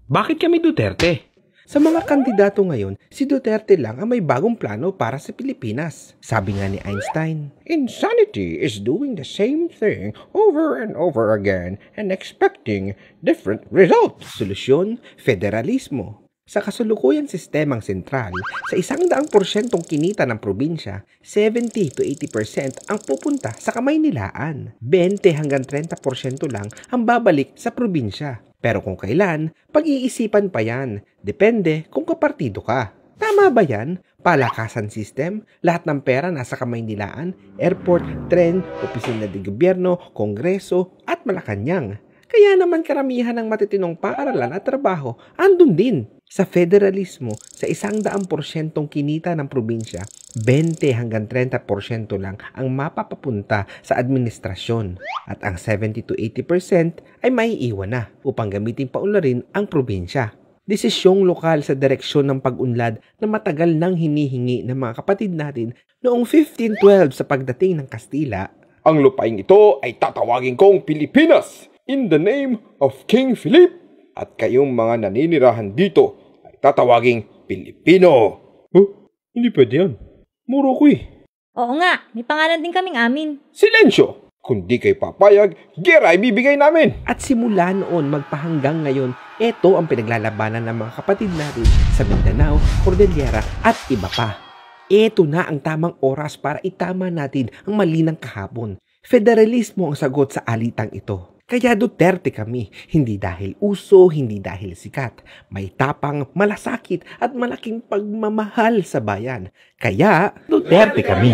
Bakit kami Duterte? Sa mga kandidato ngayon, si Duterte lang ang may bagong plano para sa Pilipinas. Sabi nga ni Einstein, "Insanity is doing the same thing over and over again and expecting different results." Solusyon, federalismo. Sa kasulukuyang sistemang sentral, sa 100% kinita ng probinsya, 70 to 80% ang pupunta sa Kamaynilaan. 20 hanggang 30% lang ang babalik sa probinsya. Pero kung kailan, pag-iisipan pa yan. Depende kung kapartido ka. Tama ba yan? Palakasan system, lahat ng pera nasa Kamaynilaan, airport, tren, opisina de gobyerno, kongreso, at Malacanang. Kaya naman karamihan ng matitinong paaralan at trabaho andun din. Sa federalismo, sa 100% kinita ng probinsya, 20 hanggang 30% lang ang mapapapunta sa administrasyon at ang 70 to 80% ay maiiwan na upang gamitin paunlarin ang probinsya. Desisyong lokal sa direksyon ng pag-unlad na matagal nang hinihingi ng mga kapatid natin noong 1512 sa pagdating ng Kastila. Ang lupaing ito ay tatawagin kong Pilipinas in the name of King Philip at kayong mga naninirahan dito tatawaging Pilipino. Hindi pwede yan. Muro ko eh. Oo nga, may pangalan din kaming amin. Silensyo! Kung di kayo papayag, gera ibibigay namin. At simula noon magpahanggang ngayon, ito ang pinaglalabanan ng mga kapatid natin sa Mindanao, Cordillera at iba pa. Ito na ang tamang oras para itama natin ang mali ng kahapon. Federalismo ang sagot sa alitang ito. Kaya Duterte kami, hindi dahil uso, hindi dahil sikat. May tapang, malasakit at malaking pagmamahal sa bayan. Kaya Duterte kami.